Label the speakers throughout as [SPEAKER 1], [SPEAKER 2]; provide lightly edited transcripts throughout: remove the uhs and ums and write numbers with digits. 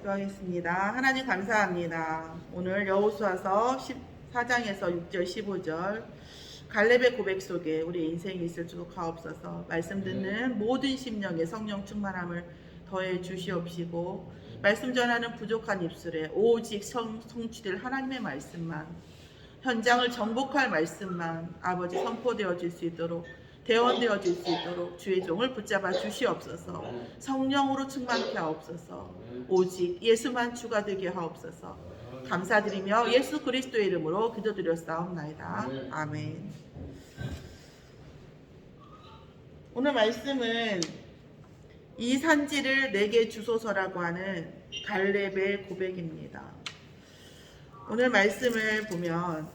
[SPEAKER 1] 기도하겠습니다. 하나님 감사합니다. 오늘 여호수아서 14장에서 6절 15절 갈렙의 고백 속에 우리 인생이 있을 줄 가옵소서. 말씀 듣는 모든 심령에 성령 충만함을 더해 주시옵시고 말씀 전하는 부족한 입술에 오직 성취될 하나님의 말씀만, 현장을 정복할 말씀만 아버지 선포되어질 수 있도록, 대원되어질 수 있도록 주의 종을 붙잡아 주시옵소서. 성령으로 충만케 하옵소서. 오직 예수만 주가 되게 하옵소서. 감사드리며 예수 그리스도의 이름으로 기도드렸사옵나이다. 아멘. 오늘 말씀은 이 산지를 내게 주소서라고 하는 갈렙의 고백입니다. 오늘 말씀을 보면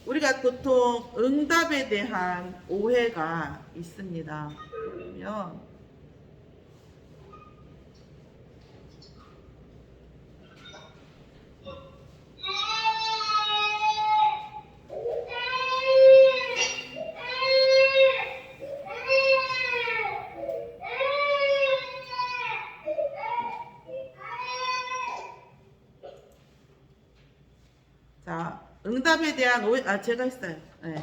[SPEAKER 1] 우리가 보통 응답에 대한 오해가 있습니다. 그러면 자, 응답에 대한 오해, 제가 했어요. 네.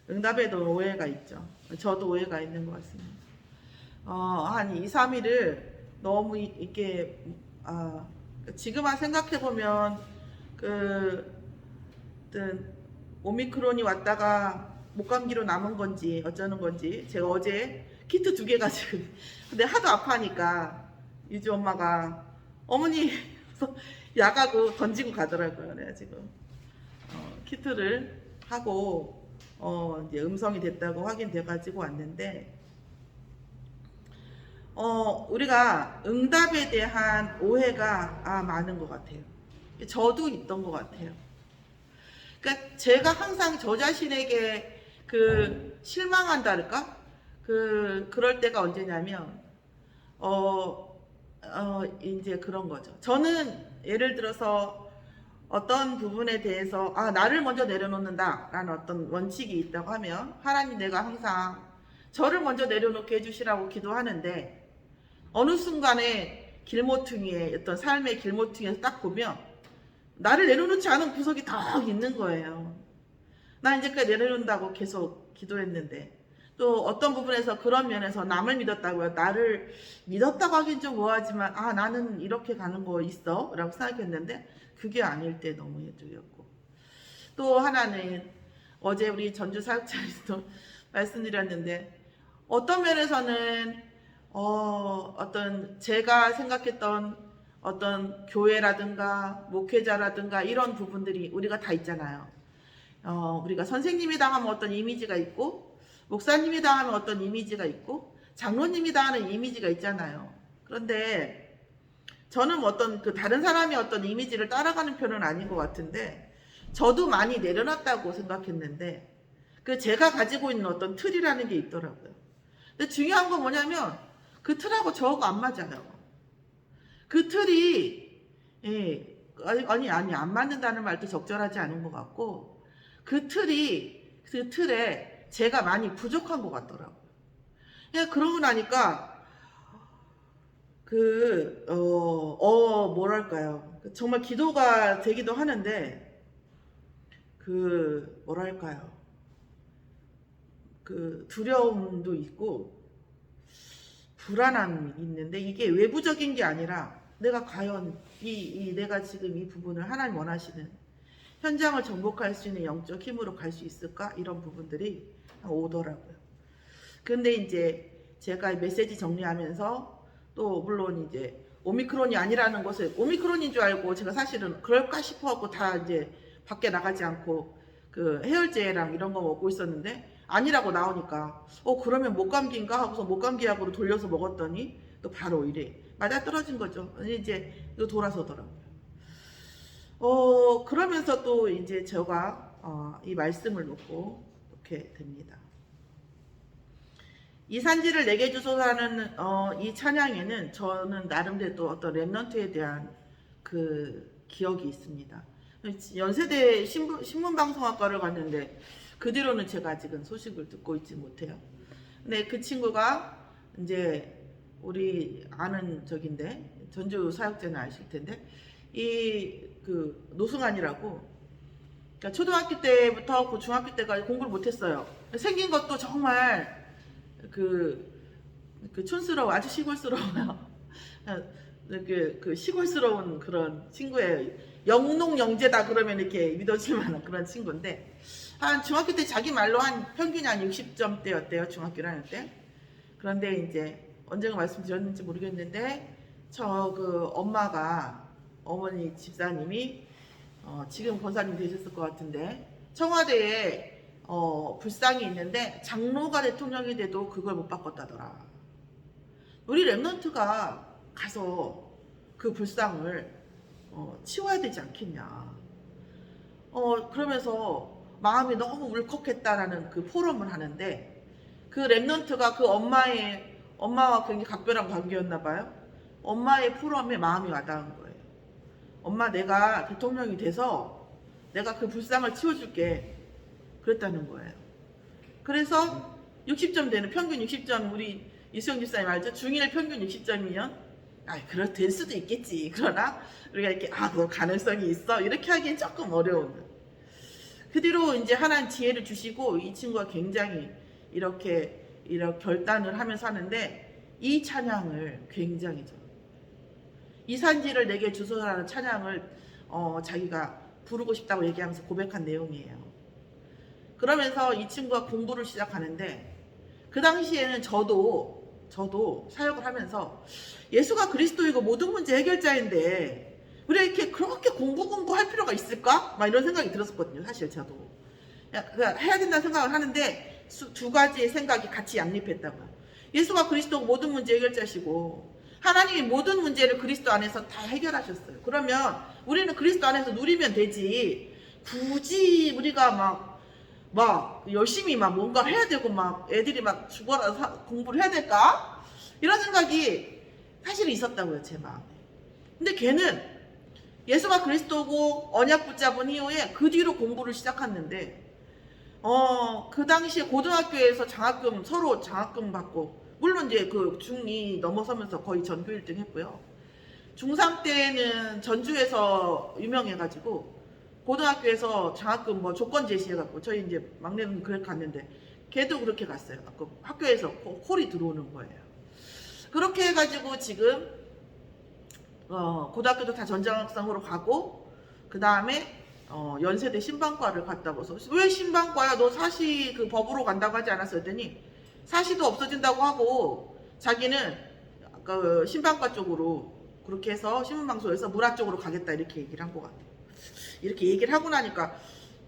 [SPEAKER 1] 응답에도 오해가 있죠. 저도 오해가 있는 것 같습니다. 한 2, 3일을 너무 이렇게, 지금만 생각해보면, 오미크론이 왔다가 목감기로 남은 건지 어쩌는 건지, 제가 어제 키트 2개 가지고, 근데 하도 아파하니까, 유주 엄마가, 어머니, 약하고 던지고 가더라고요. 내가 지금 키트를 하고 이제 음성이 됐다고 확인돼가지고 왔는데, 우리가 응답에 대한 오해가 많은 것 같아요. 저도 있던 것 같아요. 그러니까 제가 항상 저 자신에게 실망한다랄까? 그럴 때가 언제냐면, 이제 그런 거죠. 저는 예를 들어서 어떤 부분에 대해서 나를 먼저 내려놓는다 라는 어떤 원칙이 있다고 하면 하나님, 내가 항상 저를 먼저 내려놓게 해주시라고 기도하는데, 어느 순간에 길모퉁이에, 어떤 삶의 길모퉁이에서 딱 보면 나를 내려놓지 않은 구석이 더 있는 거예요. 나 이제까지 내려놓는다고 계속 기도했는데, 또 어떤 부분에서 그런 면에서 남을 믿었다고요. 나를 믿었다고 하긴 좀 뭐하지만 나는 이렇게 가는 거 있어 라고 생각했는데 그게 아닐 때 너무 해주였고, 또 하나는 어제 우리 전주 사역자에서도 말씀드렸는데, 어떤 면에서는 어떤 제가 생각했던 어떤 교회라든가 목회자라든가 이런 부분들이 우리가 다 있잖아요. 우리가 선생님이다 하면 어떤 이미지가 있고, 목사님이다 하면 어떤 이미지가 있고, 장로님이다 하는 이미지가 있잖아요. 그런데 저는 어떤 다른 사람이 어떤 이미지를 따라가는 편은 아닌 것 같은데, 저도 많이 내려놨다고 생각했는데 제가 가지고 있는 어떤 틀이라는 게 있더라고요. 근데 중요한 건 뭐냐면 그 틀하고 저하고 안 맞아요. 그 틀이 아니 안 맞는다는 말도 적절하지 않은 것 같고, 그 틀에 제가 많이 부족한 것 같더라고요. 그냥 그러고 나니까 뭐랄까요, 정말 기도가 되기도 하는데 뭐랄까요, 두려움도 있고 불안함이 있는데, 이게 외부적인 게 아니라 내가 과연 내가 지금 이 부분을 하나님 원하시는 현장을 정복할 수 있는 영적 힘으로 갈 수 있을까? 이런 부분들이 오더라고요. 근데 이제 제가 메시지 정리하면서 또 물론 이제 오미크론이 아니라는 것을, 오미크론인 줄 알고 제가 사실은 그럴까 싶어갖고 다 이제 밖에 나가지 않고 해열제랑 이런 거 먹고 있었는데, 아니라고 나오니까 그러면 목감기인가 하고서 목감기약으로 돌려서 먹었더니 또 바로 이래 맞아떨어진 거죠. 이제 또 돌아서더라고요. 그러면서 또 이제 제가 이 말씀을 놓고 이렇게 됩니다. 이 산지를 내게 주소서라는 이 찬양에는 저는 나름대로 어떤 랩넌트에 대한 기억이 있습니다. 연세대 신문방송학과를 갔는데 그 뒤로는 제가 아직은 소식을 듣고 있지 못해요. 근데 그 친구가 이제 우리 아는 적인데 전주 사역자는 아실 텐데 이 그 노승환이라고 그러니까 초등학교 때부터 그 중학교 때까지 공부를 못했어요. 생긴 것도 정말 그 촌스러워 아주 시골스러워요. 그 시골스러운 그런 친구예요. 영농 영재다 그러면 이렇게 믿어질 만한 그런 친구인데 한 중학교 때 자기 말로 한 평균이 한 60점대였대요. 중학교 1학년 때. 그런데 이제 언젠가 말씀드렸는지 모르겠는데 저 그 엄마가 어머니 집사님이 지금 권사님 되셨을 것 같은데 청와대에 불상이 있는데 장로가 대통령이 돼도 그걸 못 바꿨다더라. 우리 랩런트가 가서 그 불상을 치워야 되지 않겠냐. 그러면서 마음이 너무 울컥했다라는 그 포럼을 하는데 그 랩런트가 그 엄마와 굉장히 각별한 관계였나 봐요. 엄마의 포럼에 마음이 와닿은 거예요. 엄마 내가 대통령이 돼서 내가 그 불상을 치워줄게 그랬다는 거예요. 그래서 60점 되는 평균 60점 우리 이수영 집사님 알죠? 중1 평균 60점이면 그럴 될 수도 있겠지. 그러나 우리가 이렇게 그거 가능성이 있어 이렇게 하기엔 조금 어려운. 그 뒤로 이제 하나님 지혜를 주시고 이 친구가 굉장히 이렇게 결단을 하면서 하는데 이 찬양을 굉장히 이 산지를 내게 주소서라는 찬양을 자기가 부르고 싶다고 얘기하면서 고백한 내용이에요. 그러면서 이 친구가 공부를 시작하는데 그 당시에는 저도 사역을 하면서 예수가 그리스도이고 모든 문제 해결자인데 우리가 이렇게 그렇게 공부할 필요가 있을까? 막 이런 생각이 들었었거든요. 사실 저도 해야 된다는 생각을 하는데 두 가지의 생각이 같이 양립했다고요. 예수가 그리스도고 모든 문제 해결자시고 하나님이 모든 문제를 그리스도 안에서 다 해결하셨어요. 그러면 우리는 그리스도 안에서 누리면 되지 굳이 우리가 막 열심히 막 뭔가 해야 되고 막 애들이 막 죽어라 공부를 해야 될까? 이런 생각이 사실 있었다고요. 제 마음에. 근데 걔는 예수가 그리스도고 언약 붙잡은 이후에 그 뒤로 공부를 시작했는데 그 당시에 고등학교에서 서로 장학금 받고 물론 이제 그 중2 넘어서면서 거의 전교 1등 했고요. 중3 때는 전주에서 유명해가지고 고등학교에서 장학금 조건 제시해갖고 저희 이제 막내는 그렇게 갔는데 걔도 그렇게 갔어요. 학교에서 콜이 들어오는 거예요. 그렇게 해가지고 지금 고등학교도 다 전장학생으로 가고 그 다음에 연세대 신방과를 갔다고 해서 왜 신방과야? 너 사시 그 법으로 간다고 하지 않았어? 했더니 사시도 없어진다고 하고 자기는 그 신방과 쪽으로 그렇게 해서 신문방송에서 문화 쪽으로 가겠다 이렇게 얘기를 한 것 같아요. 이렇게 얘기를 하고 나니까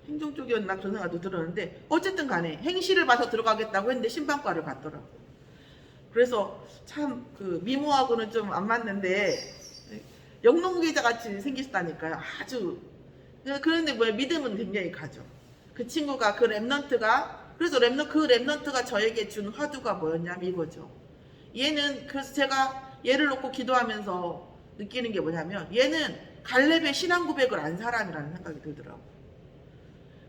[SPEAKER 1] 행정 쪽이었나 그런 생각도 들었는데 어쨌든 간에 행시를 봐서 들어가겠다고 했는데 신방과를 갔더라고요. 그래서 참 그 미모하고는 좀 안 맞는데 영농계좌 같이 생겼다니까요. 아주 그런데 믿음은 굉장히 가죠. 그 친구가 그 랩런트가 그래서 그 랩런트가 저에게 준 화두가 뭐였냐면 이거죠. 얘는 그래서 제가 얘를 놓고 기도하면서 느끼는 게 뭐냐면 얘는 갈렙의 신앙 고백을 안 사람이라는 생각이 들더라고요.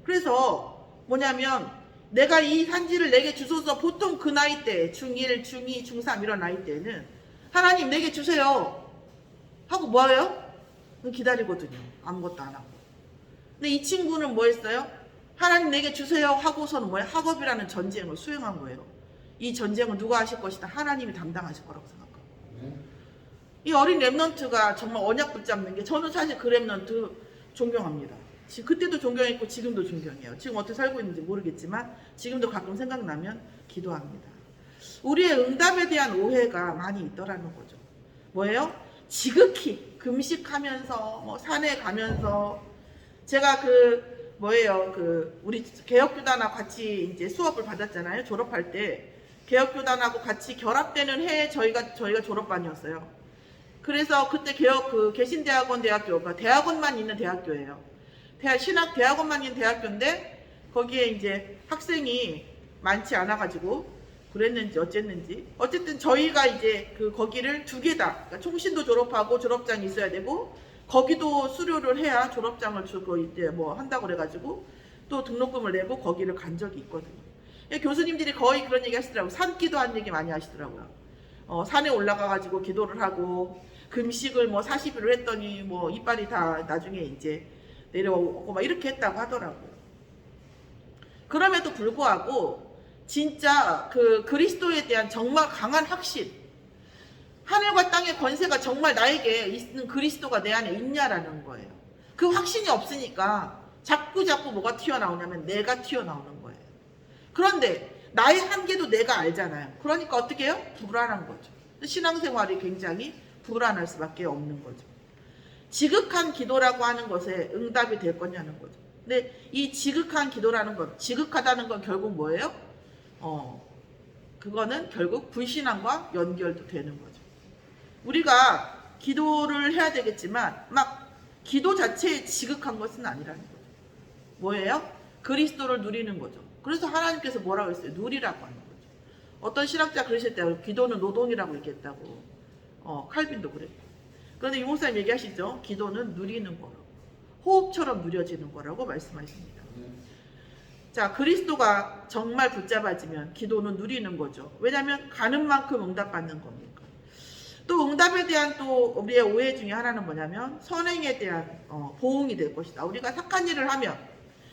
[SPEAKER 1] 그래서 뭐냐면 내가 이 산지를 내게 주소서 보통 그 나이 때 중1, 중2, 중3 이런 나이 때는 하나님 내게 주세요 하고 뭐예요? 기다리거든요. 아무것도 안 하고. 근데 이 친구는 뭐 했어요? 하나님 내게 주세요 하고서는 뭐예요? 학업이라는 전쟁을 수행한 거예요. 이 전쟁은 누가 하실 것이다? 하나님이 담당하실 거라고 생각하고. 이 어린 랩런트가 정말 언약 붙잡는 게 저는 사실 그 랩런트 존경합니다. 그때도 존경했고 지금도 존경해요. 지금 어떻게 살고 있는지 모르겠지만 지금도 가끔 생각나면 기도합니다. 우리의 응답에 대한 오해가 많이 있더라는 거죠. 뭐예요? 지극히 금식하면서 산에 가면서 제가 우리 개혁교단하고 같이 이제 수업을 받았잖아요. 졸업할 때 개혁교단하고 같이 결합되는 해에 저희가 졸업반이었어요. 그래서 그때 개신대학원 대학교가 대학원만 있는 대학교예요. 대학원만 있는 대학교인데 거기에 이제 학생이 많지 않아가지고 그랬는지 어쨌는지 어쨌든 저희가 이제 거기를 두 개다. 그러니까 총신도 졸업하고 졸업장이 있어야 되고 거기도 수료를 해야 졸업장을 주고 이제 한다고 그래가지고 또 등록금을 내고 거기를 간 적이 있거든요. 교수님들이 거의 그런 얘기 하시더라고요. 산기도 한 얘기 많이 하시더라고요. 산에 올라가가지고 기도를 하고 금식을 뭐 40일을 했더니 뭐 이빨이 다 나중에 이제 내려오고 막 이렇게 했다고 하더라고요. 그럼에도 불구하고 진짜 그 그리스도에 대한 정말 강한 확신, 하늘과 땅의 권세가 정말 나에게 있는 그리스도가 내 안에 있냐라는 거예요. 그 확신이 없으니까 자꾸 뭐가 튀어나오냐면 내가 튀어나오는 거예요. 그런데 나의 한계도 내가 알잖아요. 그러니까 어떻게 해요? 불안한 거죠. 신앙생활이 굉장히 불안할 수밖에 없는 거죠. 지극한 기도라고 하는 것에 응답이 될 거냐는 거죠. 근데 이 지극한 기도라는 것, 지극하다는 건 결국 뭐예요? 그거는 결국 불신앙과 연결도 되는 거죠. 우리가 기도를 해야 되겠지만 막 기도 자체에 지극한 것은 아니라는 거죠. 뭐예요? 그리스도를 누리는 거죠. 그래서 하나님께서 뭐라고 했어요? 누리라고 하는 거죠. 어떤 신학자 그러실 때 기도는 노동이라고 얘기했다고. 칼빈도 그랬고. 그런데 유 목사님 얘기하시죠? 기도는 누리는 거라고. 호흡처럼 누려지는 거라고 말씀하십니다. 자, 그리스도가 정말 붙잡아지면 기도는 누리는 거죠. 왜냐하면 가는 만큼 응답받는 거니까. 또 응답에 대한 또 우리의 오해 중에 하나는 뭐냐면 선행에 대한 보응이 될 것이다. 우리가 착한 일을 하면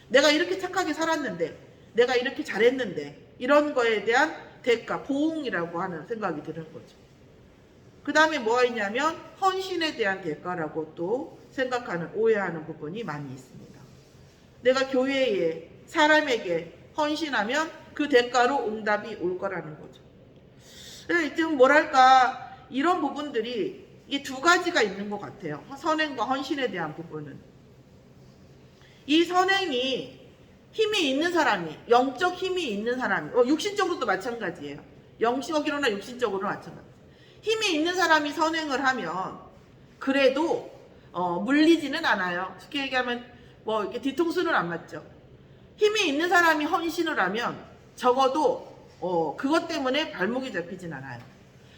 [SPEAKER 1] 내가 이렇게 착하게 살았는데, 내가 이렇게 잘했는데, 이런 거에 대한 대가, 보응이라고 하는 생각이 드는 거죠. 그 다음에 뭐가 있냐면 헌신에 대한 대가라고 또 생각하는, 오해하는 부분이 많이 있습니다. 내가 교회에, 사람에게 헌신하면 그 대가로 응답이 올 거라는 거죠. 지금 뭐랄까, 이런 부분들이 이 두 가지가 있는 것 같아요. 선행과 헌신에 대한 부분은. 이 선행이 힘이 있는 사람이, 영적 힘이 있는 사람이, 육신적으로도 마찬가지예요. 영적으로나 육신적으로나 마찬가지예요. 힘이 있는 사람이 선행을 하면 그래도 물리지는 않아요. 쉽게 얘기하면 뭐 이렇게 뒤통수는 안 맞죠. 힘이 있는 사람이 헌신을 하면 적어도 그것 때문에 발목이 잡히진 않아요.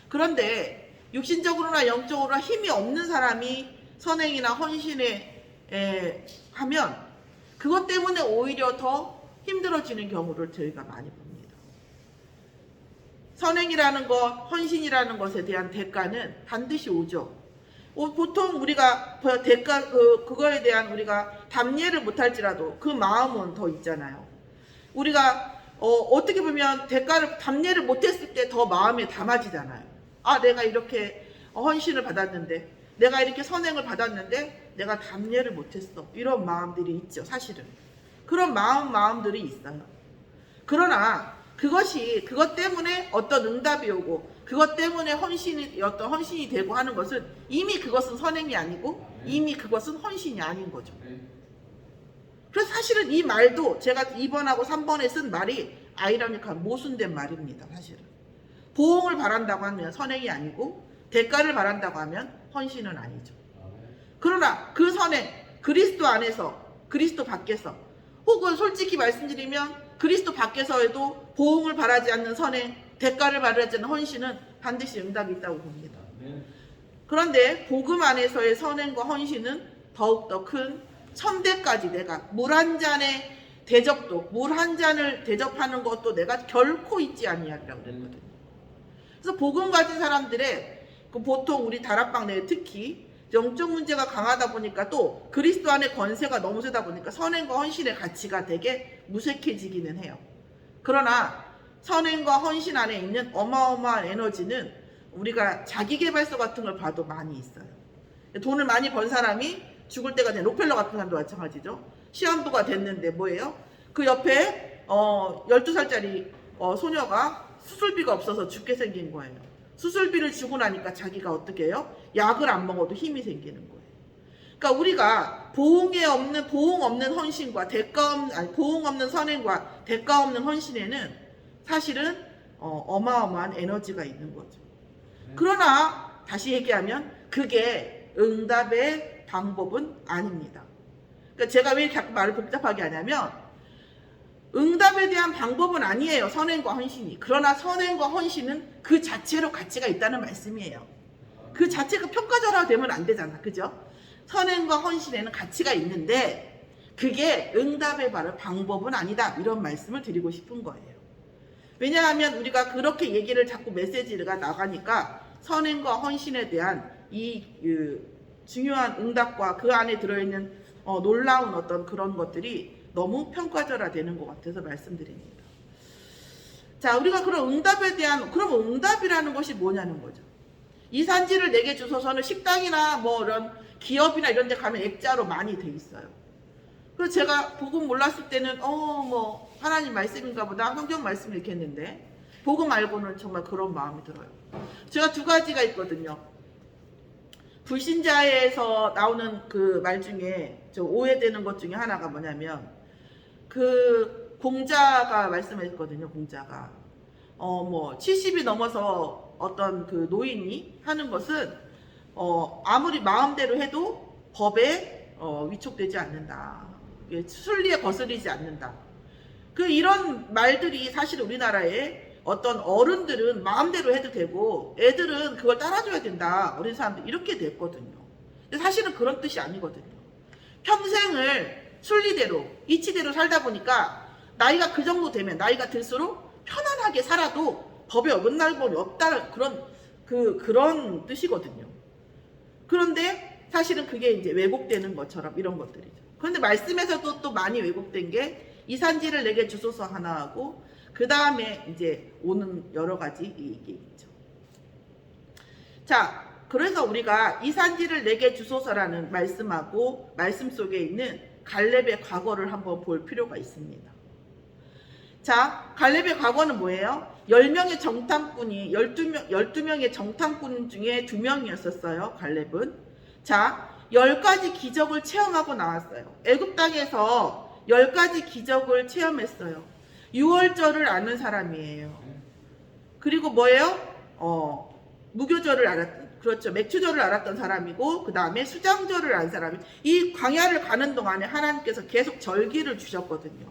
[SPEAKER 1] 그런데 육신적으로나 영적으로나 힘이 없는 사람이 선행이나 헌신에 하면 그것 때문에 오히려 더 힘들어지는 경우를 저희가 많이 봅니다. 선행이라는 것, 헌신이라는 것에 대한 대가는 반드시 오죠. 보통 우리가 대가 그거에 대한 우리가 답례를 못할지라도 그 마음은 더 있잖아요. 우리가 어떻게 보면 대가를 답례를 못했을 때 더 마음에 담아지잖아요. 아, 내가 이렇게 헌신을 받았는데, 내가 이렇게 선행을 받았는데 내가 답례를 못했어. 이런 마음들이 있죠, 사실은. 그런 마음들이 있어요. 그러나 그것 때문에 어떤 응답이 오고 그것 때문에 어떤 헌신이 되고 하는 것은 이미 그것은 선행이 아니고 이미 그것은 헌신이 아닌 거죠. 그래서 사실은 이 말도 제가 2번하고 3번에 쓴 말이 아이러니한 모순된 말입니다. 사실은. 보응을 바란다고 하면 선행이 아니고 대가를 바란다고 하면 헌신은 아니죠. 그러나 그 선행, 그리스도 안에서, 그리스도 밖에서, 혹은 솔직히 말씀드리면 그리스도 밖에서에도 보응을 바라지 않는 선행, 대가를 바라지 않는 헌신은 반드시 응답이 있다고 봅니다. 그런데 복음 안에서의 선행과 헌신은 더욱더 큰 천대까지 내가 물 한 잔의 대접도, 물 한 잔을 대접하는 것도 내가 결코 잊지 아니하리라고 그랬거든요. 그래서 복음 가진 사람들의 보통 우리 다락방 내에 특히 영적 문제가 강하다 보니까 또 그리스도 안의 권세가 너무 세다 보니까 선행과 헌신의 가치가 되게 무색해지기는 해요. 그러나 선행과 헌신 안에 있는 어마어마한 에너지는 우리가 자기계발서 같은 걸 봐도 많이 있어요. 돈을 많이 번 사람이 죽을 때가 된 록펠러 같은 사람도 마찬가지죠. 시한부가 됐는데 뭐예요? 그 옆에 12살짜리 소녀가 수술비가 없어서 죽게 생긴 거예요. 수술비를 주고 나니까 자기가 어떻게 해요? 약을 안 먹어도 힘이 생기는 거예요. 그러니까 우리가 보응 없는 헌신과 보응 없는 선행과 대가 없는 헌신에는 사실은 어마어마한 에너지가 있는 거죠. 그러나 다시 얘기하면 그게 응답의 방법은 아닙니다. 그러니까 제가 왜 자꾸 말을 복잡하게 하냐면 응답에 대한 방법은 아니에요. 선행과 헌신이. 그러나 선행과 헌신은 그 자체로 가치가 있다는 말씀이에요. 그 자체가 평가절하되면 안 되잖아. 그죠? 선행과 헌신에는 가치가 있는데 그게 응답의 바로 방법은 아니다. 이런 말씀을 드리고 싶은 거예요. 왜냐하면 우리가 그렇게 얘기를 자꾸 메시지가 나가니까 선행과 헌신에 대한 이 중요한 응답과 그 안에 들어있는 놀라운 어떤 그런 것들이 너무 평가절하되는 것 같아서 말씀드립니다. 자, 우리가 그런 응답에 대한, 그럼 응답이라는 것이 뭐냐는 거죠. 이 산지를 내게 주소서는 식당이나 뭐 이런 기업이나 이런 데 가면 액자로 많이 돼 있어요. 그래서 제가 복음 몰랐을 때는 뭐 하나님 말씀인가 보다 성경 말씀을 이렇게 했는데 복음 알고는 정말 그런 마음이 들어요. 제가 두 가지가 있거든요. 불신자에서 나오는 그 말 중에 저 오해되는 것 중에 하나가 뭐냐면 그 공자가 말씀했거든요. 공자가 뭐 70이 넘어서 어떤 그 노인이 하는 것은 아무리 마음대로 해도 법에 위촉되지 않는다. 순리에 거스르지 않는다. 그 이런 말들이 사실 우리나라에 어떤 어른들은 마음대로 해도 되고 애들은 그걸 따라줘야 된다. 어린 사람들 이렇게 됐거든요. 근데 사실은 그런 뜻이 아니거든요. 평생을 순리대로 이치대로 살다 보니까 나이가 그 정도 되면 나이가 들수록 편안하게 살아도 법에 어긋날범이 없다는 그런 뜻이거든요. 그런데 사실은 그게 이제 왜곡되는 것처럼 이런 것들이죠. 그런데 말씀에서도 또 많이 왜곡된 게 이 산지를 내게 주소서 하나 하고 그 다음에 이제 오는 여러 가지 이게 있죠. 자, 그래서 우리가 이 산지를 내게 주소서라는 말씀하고 말씀 속에 있는 갈렙의 과거를 한번 볼 필요가 있습니다. 자, 갈렙의 과거는 뭐예요? 10명의 정탐꾼이 12명의 정탐꾼 중에 2명이었었어요. 갈렙은. 자, 10가지 기적을 체험하고 나왔어요. 애굽 땅에서 10가지 기적을 체험했어요. 유월절을 아는 사람이에요. 그리고 뭐예요? 무교절을 알았던, 그렇죠. 맥추절을 알았던 사람이고 그 다음에 수장절을 아는 사람이 이 광야를 가는 동안에 하나님께서 계속 절기를 주셨거든요.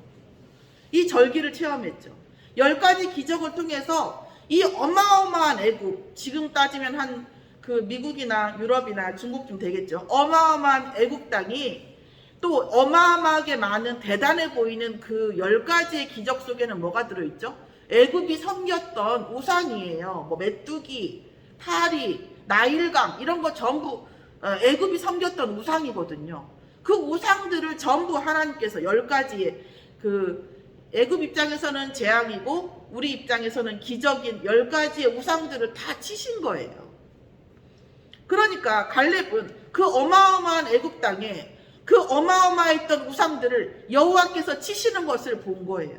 [SPEAKER 1] 이 절기를 체험했죠. 10가지 기적을 통해서 이 어마어마한 애굽, 지금 따지면 한 그 미국이나 유럽이나 중국쯤 되겠죠. 어마어마한 애굽 땅이 또 어마어마하게 많은 대단해 보이는 그 10가지의 기적 속에는 뭐가 들어있죠? 애굽이 섬겼던 우상이에요. 뭐 메뚜기, 파리, 나일강 이런 거 전부 애굽이 섬겼던 우상이거든요. 그 우상들을 전부 하나님께서 10가지의 그 애굽 입장에서는 재앙이고 우리 입장에서는 기적인 10가지의 우상들을 다 치신 거예요. 그러니까 갈렙은 그 어마어마한 애굽 땅에 그 어마어마했던 우상들을 여호와께서 치시는 것을 본 거예요.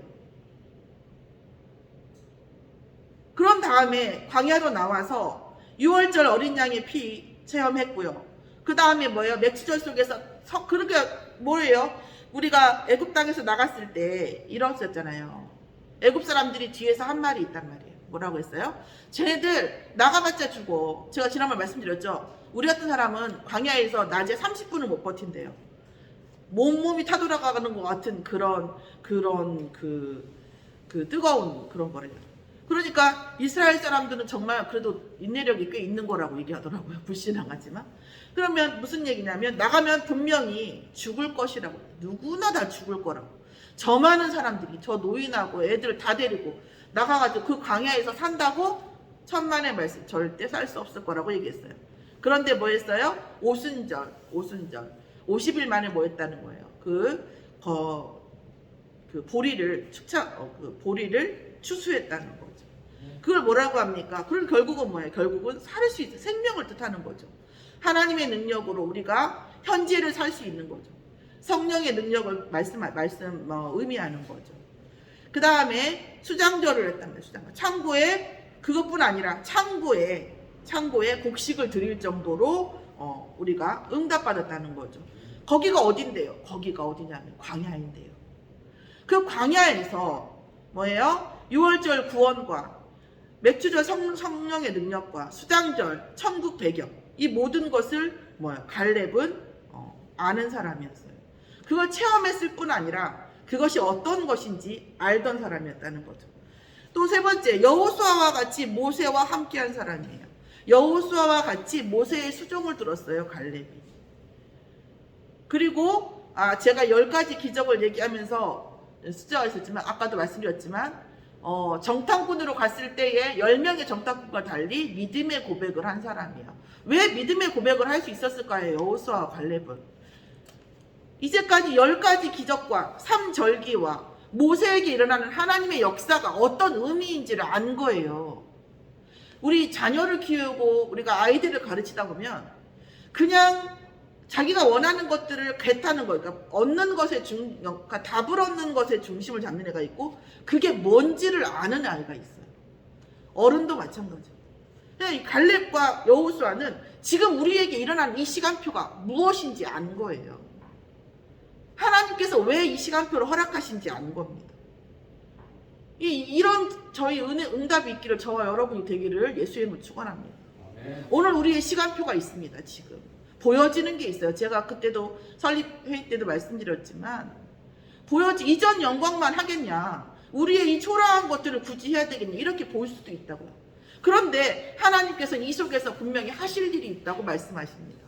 [SPEAKER 1] 그런 다음에 광야로 나와서 유월절 어린 양의 피 체험했고요. 그 다음에 뭐예요? 맥추절 속에서 그렇게 뭐예요? 우리가 애굽 땅에서 나갔을 때 이랬었잖아요. 애굽 사람들이 뒤에서 한 말이 있단 말이에요. 뭐라고 했어요? 쟤네들 나가봤자 죽어. 제가 지난번 말씀드렸죠. 우리 같은 사람은 광야에서 낮에 30분을 못 버틴대요. 몸이 타돌아가는 것 같은 그런 뜨거운 그런 거래요. 그러니까 이스라엘 사람들은 정말 그래도 인내력이 꽤 있는 거라고 얘기하더라고요. 불신앙하지만. 그러면 무슨 얘기냐면 나가면 분명히 죽을 것이라고. 누구나 다 죽을 거라고. 저 많은 사람들이 저 노인하고 애들 다 데리고 나가가지고 그 광야에서 산다고 천만의 말씀 절대 살 수 없을 거라고 얘기했어요. 그런데 뭐 했어요? 오순절 50일 만에 뭐 했다는 거예요. 보리를 추수했다는 거죠. 그걸 뭐라고 합니까? 그럼 결국은 뭐예요? 결국은 살 수 있는 생명을 뜻하는 거죠. 하나님의 능력으로 우리가 현재를 살 수 있는 거죠. 성령의 능력을 의미하는 거죠. 그 다음에 수장절을 했단 말이에요. 수장절. 창고에 그것뿐 아니라 창고에 곡식을 드릴 정도로 우리가 응답받았다는 거죠. 거기가 어딘데요? 거기가 어디냐면 광야인데요. 그 광야에서 뭐예요? 유월절 구원과 맥추절 성령의 능력과 수장절 천국 배경 이 모든 것을 갈렙은 아는 사람이었어요. 그걸 체험했을 뿐 아니라 그것이 어떤 것인지 알던 사람이었다는 거죠. 또 세 번째, 여호수아와 같이 모세와 함께한 사람이에요. 여호수아와 같이 모세의 수종을 들었어요, 갈렙이. 그리고 제가 10가지 기적을 얘기하면서 숫자가 있었지만 아까도 말씀드렸지만 정탐꾼으로 갔을 때에 10명의 정탐꾼과 달리 믿음의 고백을 한 사람이에요. 왜 믿음의 고백을 할 수 있었을까요? 여호수아와 갈렙은. 이제까지 10가지 기적과 3절기와 모세에게 일어나는 하나님의 역사가 어떤 의미인지를 안 거예요. 우리 자녀를 키우고 우리가 아이들을 가르치다 보면 그냥 자기가 원하는 것들을 개타는 거, 그러니까 얻는 것에 그러니까 답을 얻는 것에 중심을 잡는 애가 있고 그게 뭔지를 아는 아이가 있어요. 어른도 마찬가지예요. 이 갈렙과 여호수아는 지금 우리에게 일어난 이 시간표가 무엇인지 안 거예요. 하나님께서 왜 이 시간표를 허락하신지 안 겁니다. 이런 저희 응답이 있기를 저와 여러분이 되기를 예수의 이름으로 축원합니다. 오늘 우리의 시간표가 있습니다. 지금 보여지는 게 있어요. 제가 그때도 설립회의 때도 말씀드렸지만 이전 영광만 하겠냐, 우리의 이 초라한 것들을 굳이 해야 되겠냐, 이렇게 볼 수도 있다고요. 그런데 하나님께서는 이 속에서 분명히 하실 일이 있다고 말씀하십니다.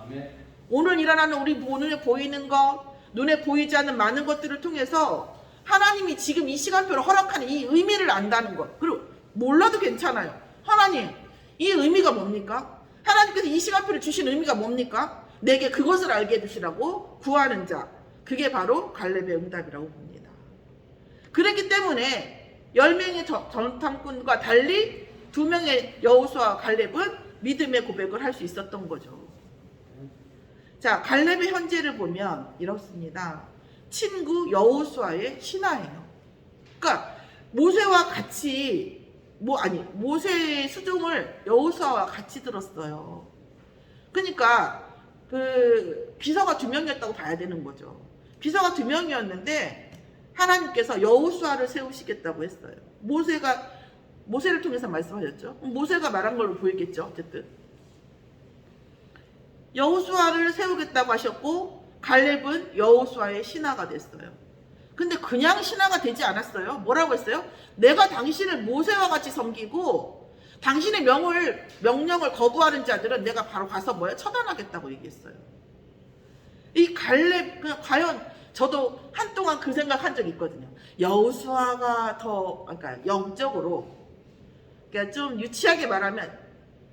[SPEAKER 1] 아멘. 오늘 일어나는 우리 눈에 보이는 것, 눈에 보이지 않는 많은 것들을 통해서 하나님이 지금 이 시간표를 허락하는 이 의미를 안다는 것. 그리고 몰라도 괜찮아요. 하나님, 이 의미가 뭡니까? 하나님께서 이 시간표를 주신 의미가 뭡니까? 내게 그것을 알게 해주시라고 구하는 자. 그게 바로 갈렙의 응답이라고 봅니다. 그렇기 때문에 10명의 정탐꾼과 달리 2명의 여호수아와 갈렙은 믿음의 고백을 할 수 있었던 거죠. 자, 갈렙의 현재를 보면 이렇습니다. 친구 여호수아의 신하예요. 그러니까 모세와 같이 모세의 수종을 여호수아와 같이 들었어요. 그러니까 그 비서가 2명이었다고 봐야 되는 거죠. 비서가 2명이었는데 하나님께서 여호수아를 세우시겠다고 했어요. 모세를 통해서 말씀하셨죠. 모세가 말한 걸로 보이겠죠. 어쨌든 여호수아를 세우겠다고 하셨고 갈렙은 여호수아의 신하가 됐어요. 근데 그냥 신하가 되지 않았어요. 뭐라고 했어요? 내가 당신을 모세와 같이 섬기고 당신의 명령을 거부하는 자들은 내가 바로 가서 처단하겠다고 얘기했어요. 이 갈렙, 과연 저도 한동안 그 생각한 적이 있거든요. 여호수아가 그러니까 영적으로, 그러니까 좀 유치하게 말하면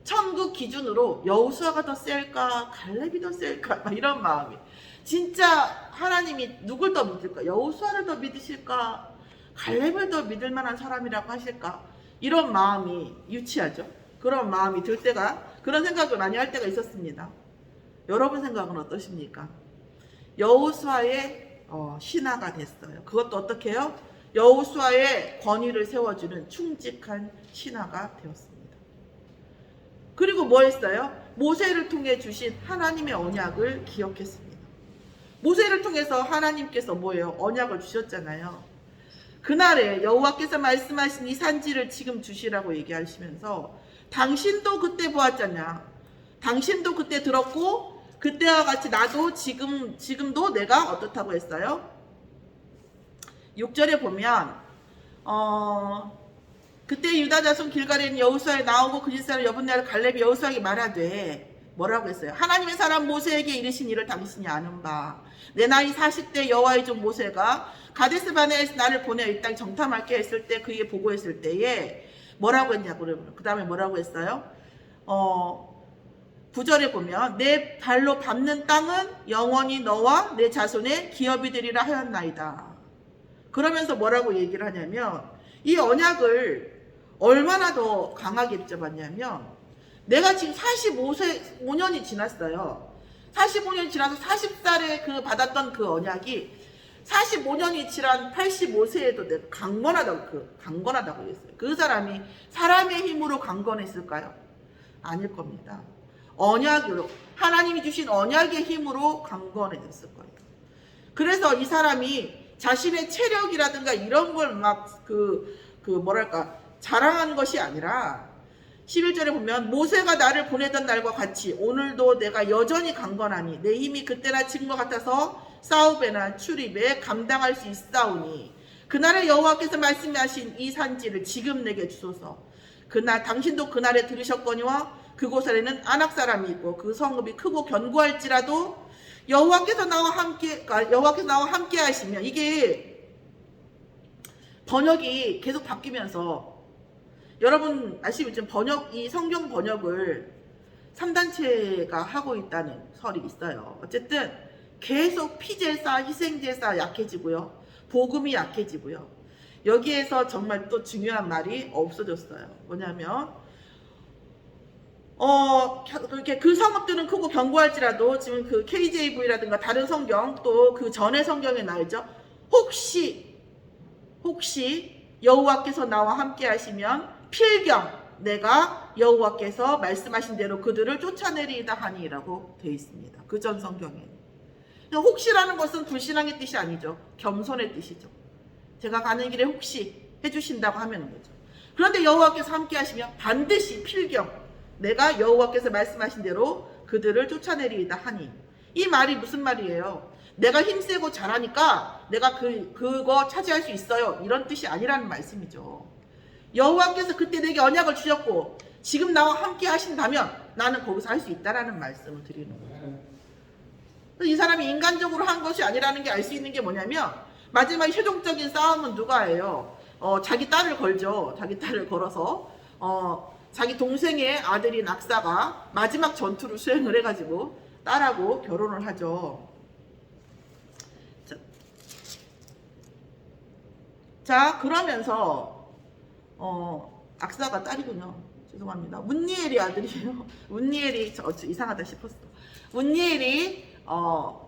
[SPEAKER 1] 천국 기준으로 여호수아가 더 셀까 갈렙이 더 셀까 이런 마음이. 진짜 하나님이 누굴 더 믿을까? 여호수아를 더 믿으실까? 갈렙을 더 믿을 만한 사람이라고 하실까? 이런 마음이 유치하죠. 그런 마음이 들 때가, 그런 생각을 많이 할 때가 있었습니다. 여러분 생각은 어떠십니까? 여호수아의 신하가 됐어요. 그것도 어떻게 해요? 여호수아의 권위를 세워주는 충직한 신하가 되었습니다. 그리고 뭐 했어요? 모세를 통해 주신 하나님의 언약을 기억했습니다. 모세를 통해서 하나님께서 뭐예요? 언약을 주셨잖아요. 그날에 여호와께서 말씀하신 이 산지를 지금 주시라고 얘기하시면서 당신도 그때 보았잖냐. 당신도 그때 들었고 그때와 같이 나도 지금도 내가 어떻다고 했어요? 6절에 보면 그때 유다 자손 길갈에 있는 여호수아에 나오고 그리스 사람 여분네 갈렙이 여호수아에게 말하되 뭐라고 했어요? 하나님의 사람 모세에게 이르신 일을 당신이 아는 바 내 나이 40대 여호와의 종 모세가 가데스 바네에서 나를 보내 이 땅 정탐할게 했을 때 그에게 보고했을 때에 뭐라고 했냐고. 그 다음에 뭐라고 했어요? 9절에 보면 내 발로 밟는 땅은 영원히 너와 내 자손의 기업이 되리라 하였나이다. 그러면서 뭐라고 얘기를 하냐면 이 언약을 얼마나 더 강하게 붙잡았냐면 내가 지금 45년이 지났어요. 45년이 지나서 40살에 받았던 그 언약이 45년이 지난 85세에도 내가 강건하다고 했어요. 그 사람이 사람의 힘으로 강건했을까요? 아닐 겁니다. 언약으로, 하나님이 주신 언약의 힘으로 강건해졌을 거예요. 그래서 이 사람이 자신의 체력이라든가 이런 걸 막 자랑하는 것이 아니라 11절에 보면 모세가 나를 보내던 날과 같이 오늘도 내가 여전히 강건하니 내 힘이 그때나 지금과 같아서 싸우배나 출입에 감당할 수 있사오니 그날에 여호와께서 말씀하신 이 산지를 지금 내게 주소서. 그날 당신도 그날에 들으셨거니와 그곳에는 아낙 사람이 있고 그 성읍이 크고 견고할지라도 여호와께서 나와 함께 하시면, 이게 번역이 계속 바뀌면서 여러분 아시겠지만 이 성경 번역을 3단체가 하고 있다는 설이 있어요. 어쨌든 계속 피제사, 희생제사 약해지고요. 복음이 약해지고요. 여기에서 정말 또 중요한 말이 없어졌어요. 뭐냐면 그렇게 그 성읍들은 크고 견고할지라도 지금 그 KJV라든가 다른 성경 또 그 전의 성경에 나와있죠. 혹시 여호와께서 나와 함께 하시면 필경 내가 여호와께서 말씀하신 대로 그들을 쫓아내리이다 하니라고 되어 있습니다. 그 전 성경에는. 혹시라는 것은 불신앙의 뜻이 아니죠. 겸손의 뜻이죠. 제가 가는 길에 혹시 해주신다고 하면 거죠. 그런데 여호와께서 함께 하시면 반드시 필경 내가 여호와께서 말씀하신 대로 그들을 쫓아내리이다 하니. 이 말이 무슨 말이에요? 내가 힘세고 잘하니까 내가 그거 차지할 수 있어요. 이런 뜻이 아니라는 말씀이죠. 여호와께서 그때 내게 언약을 주셨고 지금 나와 함께 하신다면 나는 거기서 할 수 있다라는 말씀을 드리는 거예요. 이 사람이 인간적으로 한 것이 아니라는 게 알 수 있는 게 뭐냐면 마지막 최종적인 싸움은 누가 해요? 자기 딸을 걸죠. 자기 딸을 걸어서 자기 동생의 아들인 악사가 마지막 전투를 수행을 해가지고 딸하고 결혼을 하죠. 자 그러면서 악사가 딸이군요. 죄송합니다. 문니엘이 아들이에요. 문니엘이 이상하다 싶었어. 문니엘이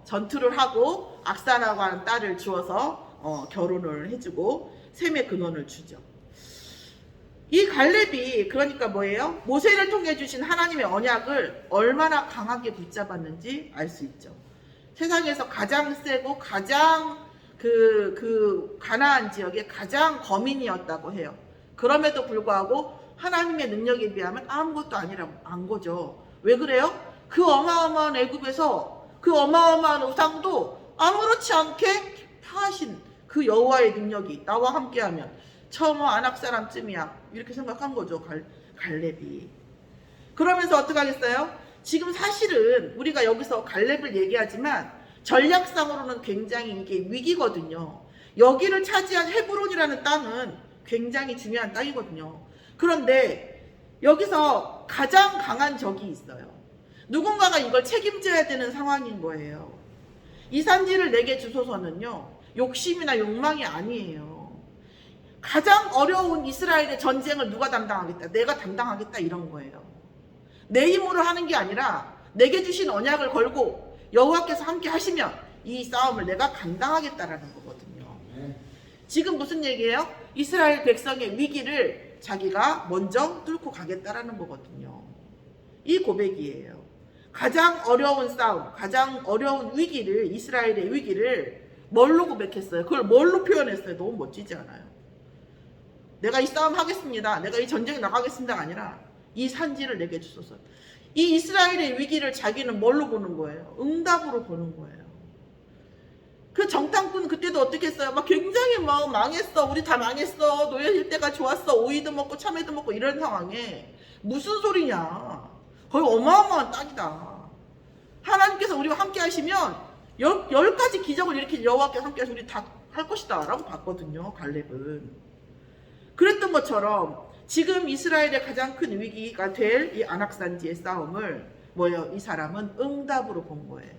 [SPEAKER 1] 전투를 하고 악사라고 하는 딸을 주어서 결혼을 해주고 셈의 근원을 주죠. 이 갈렙이 그러니까 뭐예요? 모세를 통해 주신 하나님의 언약을 얼마나 강하게 붙잡았는지 알 수 있죠. 세상에서 가장 세고 가장 가나안 지역의 가장 거민이었다고 해요. 그럼에도 불구하고 하나님의 능력에 비하면 아무것도 아니라고 안 거죠. 왜 그래요? 그 어마어마한 애굽에서 그 어마어마한 우상도 아무렇지 않게 파하신 그 여호와의 능력이 나와 함께하면 처음 안악 사람쯤이야 이렇게 생각한 거죠. 갈렙이. 그러면서 어떻게 하겠어요? 지금 사실은 우리가 여기서 갈렙을 얘기하지만 전략상으로는 굉장히 이게 위기거든요. 여기를 차지한 헤브론이라는 땅은 굉장히 중요한 땅이거든요. 그런데 여기서 가장 강한 적이 있어요. 누군가가 이걸 책임져야 되는 상황인 거예요. 이 산지를 내게 주소서는요, 욕심이나 욕망이 아니에요. 가장 어려운 이스라엘의 전쟁을 누가 담당하겠다? 내가 담당하겠다 이런 거예요. 내 힘으로 하는 게 아니라 내게 주신 언약을 걸고 여호와께서 함께 하시면 이 싸움을 내가 감당하겠다라는 거거든요. 지금 무슨 얘기예요? 이스라엘 백성의 위기를 자기가 먼저 뚫고 가겠다라는 거거든요. 이 고백이에요. 가장 어려운 싸움, 가장 어려운 위기를, 이스라엘의 위기를 뭘로 고백했어요? 그걸 뭘로 표현했어요? 너무 멋지지 않아요? 내가 이 싸움 하겠습니다. 내가 이 전쟁에 나가겠습니다가 아니라 이 산지를 내게 주소서. 이 이스라엘의 위기를 자기는 뭘로 보는 거예요? 응답으로 보는 거예요. 그 정탐꾼 그때도 어떻게 했어요? 막 굉장히 막 망했어. 우리 다 망했어. 노예일 때가 좋았어. 오이도 먹고 참외도 먹고 이런 상황에 무슨 소리냐. 거의 어마어마한 땅이다. 하나님께서 우리와 함께 하시면 10가지 기적을 일으킨 여호와께서 함께 하시면 우리 다 할 것이다 라고 봤거든요. 갈렙은. 그랬던 것처럼 지금 이스라엘의 가장 큰 위기가 될 이 안악산지의 싸움을 뭐예요? 이 사람은 응답으로 본 거예요.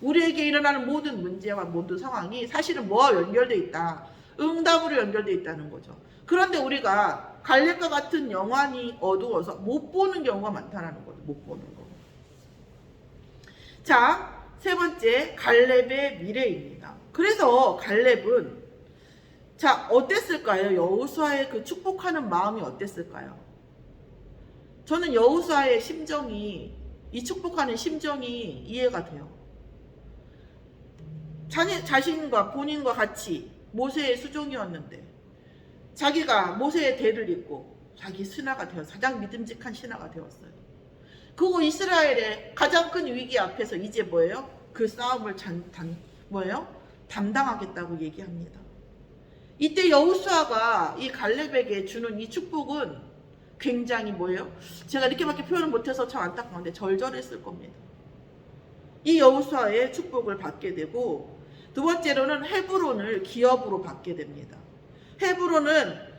[SPEAKER 1] 우리에게 일어나는 모든 문제와 모든 상황이 사실은 뭐와 연결되어 있다? 응답으로 연결되어 있다는 거죠. 그런데 우리가 갈렙과 같은 영안이 어두워서 못 보는 경우가 많다는 거죠. 못 보는 거. 자, 세 번째 갈렙의 미래입니다. 그래서 갈렙은 자, 어땠을까요? 여호수아의 그 축복하는 마음이 어땠을까요? 저는 여호수아의 심정이, 이 축복하는 심정이 이해가 돼요. 자신과 본인과 같이 모세의 수종이었는데 자기가 모세의 대를 잇고 자기 신하가 되어서 가장 믿음직한 신하가 되었어요. 그리고 이스라엘의 가장 큰 위기 앞에서 이제 뭐예요? 그 싸움을 담당하겠다고 얘기합니다. 이때 여호수아가 이 갈렙에게 주는 이 축복은 굉장히 뭐예요? 제가 이렇게밖에 표현을 못해서 참 안타까운데 절절했을 겁니다. 이 여호수아의 축복을 받게 되고 두 번째로는 헤브론을 기업으로 받게 됩니다. 헤브론은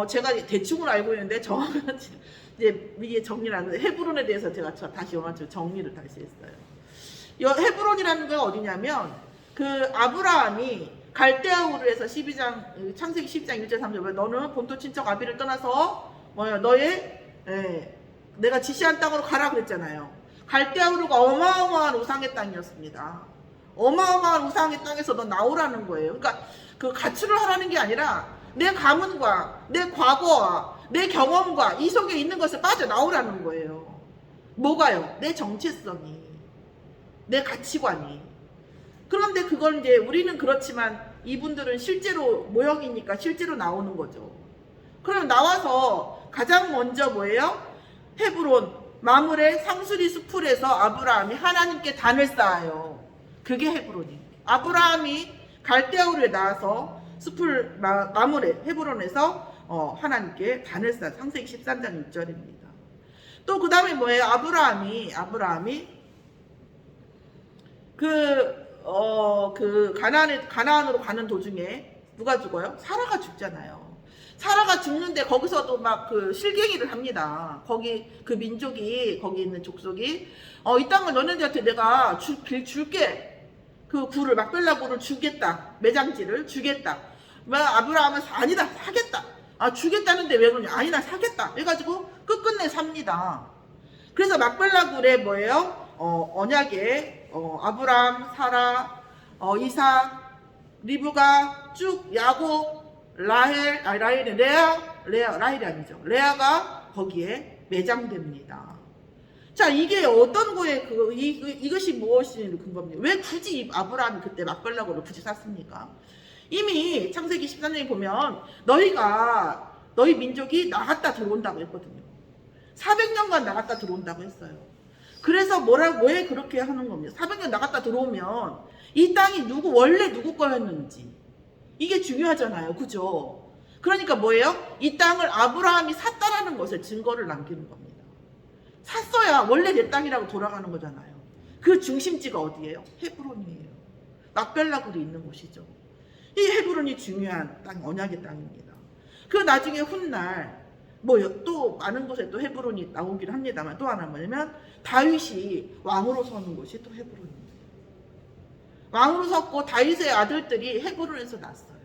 [SPEAKER 1] 제가 대충으로 알고 있는데 정확한 이제 위에 정리를 하는데 헤브론에 대해서 제가 다시 정리를 다시 했어요. 헤브론이라는 게 어디냐면 그 아브라함이 갈대아 우르에서 12장 창세기 12장 1절 3절 너는 본토 친척 아비를 떠나서 너의 내가 지시한 땅으로 가라 그랬잖아요. 갈대아 우르가 어마어마한 우상의 땅이었습니다. 어마어마한 우상의 땅에서 너 나오라는 거예요. 그러니까 그 가출을 하라는 게 아니라 내 가문과 내 과거와 내 경험과 이 속에 있는 것을 빠져나오라는 거예요. 뭐가요? 내 정체성이, 내 가치관이. 그런데 그걸 이제 우리는 그렇지만 이분들은 실제로 모형이니까 실제로 나오는 거죠. 그럼 나와서 가장 먼저 뭐예요? 헤브론 마물의 상수리 수풀에서 아브라함이 하나님께 단을 쌓아요. 그게 헤브론이에요. 아브라함이 갈대아우르에 나와서 수풀 마물의 헤브론에서 하나님께 단을 쌓아. 창세기 13장 6절입니다. 또 그 다음에 뭐예요? 아브라함이 가나안으로 가는 도중에 누가 죽어요? 사라가 죽잖아요. 사라가 죽는데 거기서도 막 그 실갱이를 합니다. 거기 그 민족이 거기 있는 족속이 이 땅을 너네들한테 내가 줄게. 그 굴을 막벨라 굴을 주겠다. 매장지를 주겠다. 아브라함은 아니다 사겠다. 주겠다는데 왜 그러냐? 아니다 사겠다. 해가지고 끝끝내 삽니다. 그래서 막벨라 굴에 뭐예요? 언약에 아브라함, 사라, 이삭, 리브가 쭉 야곱, 라헬이 라헬이 아니죠. 레아가 거기에 매장됩니다. 자, 이게 어떤 거에 이것이 무엇이 근거입니까? 왜 굳이 아브라함이 그때 막벨라고를 굳이 샀습니까? 이미 창세기 13장에 보면 너희 민족이 나갔다 들어온다고 했거든요. 400년간 나갔다 들어온다고 했어요. 그래서 왜 그렇게 하는 겁니다. 400년 나갔다 들어오면 이 땅이 원래 누구 거였는지 이게 중요하잖아요. 그죠? 그러니까 뭐예요? 이 땅을 아브라함이 샀다라는 것을 증거를 남기는 겁니다. 샀어야 원래 내 땅이라고 돌아가는 거잖아요. 그 중심지가 어디예요? 헤브론이에요. 막벨라 굴이 있는 곳이죠. 이 헤브론이 중요한 땅, 언약의 땅입니다. 그 나중에 훗날 또 많은 곳에 또 헤브론이 나오긴 합니다만 또 하나 뭐냐면 다윗이 왕으로 서는 곳이 또 헤브론입니다. 왕으로 섰고 다윗의 아들들이 헤브론에서 났어요.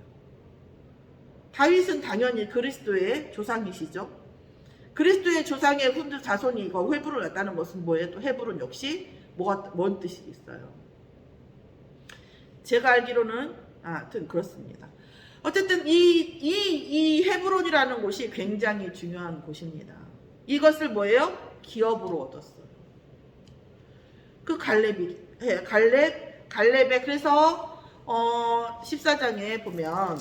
[SPEAKER 1] 다윗은 당연히 그리스도의 조상이시죠. 그리스도의 조상의 훈들 자손이 헤브론에 났다는 것은 뭐예요? 또 헤브론 역시 뭔 뜻이 있어요. 제가 알기로는 하여튼 그렇습니다. 어쨌든 이 헤브론이라는 곳이 굉장히 중요한 곳입니다. 이것을 뭐예요? 기업으로 얻었어요. 그 갈렙에 그래서 14장에 보면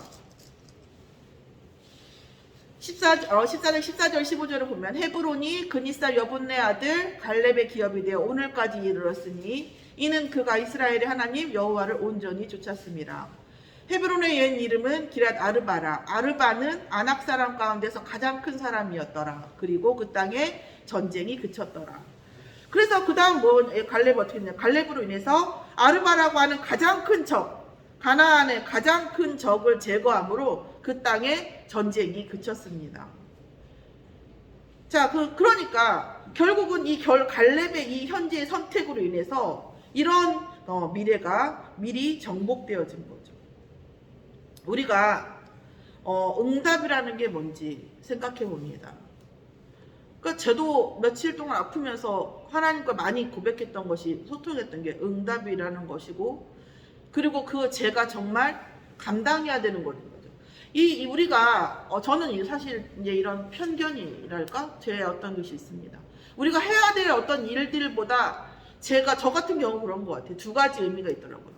[SPEAKER 1] 14장 14절 15절을 보면 헤브론이 그니살 여분네 아들 갈렙의 기업이 되어 오늘까지 이르렀으니 이는 그가 이스라엘의 하나님 여호와를 온전히 좇았습니다. 헤브론의 옛 이름은 기랏 아르바라. 아르바는 아낙 사람 가운데서 가장 큰 사람이었더라. 그리고 그 땅에 전쟁이 그쳤더라. 그래서 그 다음 갈렙 어떻게 했냐? 갈렙으로 인해서 아르바라고 하는 가장 큰 적, 가나안의 가장 큰 적을 제거함으로 그 땅에 전쟁이 그쳤습니다. 자, 그러니까 결국은 이 갈렙의 이 현재의 선택으로 인해서 이런 미래가 미리 정복되어진 거죠. 우리가 응답이라는 게 뭔지 생각해 봅니다. 그러니까 저도 며칠 동안 아프면서 하나님과 많이 고백했던 것이 소통했던 게 응답이라는 것이고 그리고 제가 정말 감당해야 되는 거죠. 우리가 저는 사실 이제 이런 편견이랄까 제 어떤 것이 있습니다. 우리가 해야 될 어떤 일들보다 저 같은 경우 그런 것 같아요. 두 가지 의미가 있더라고요.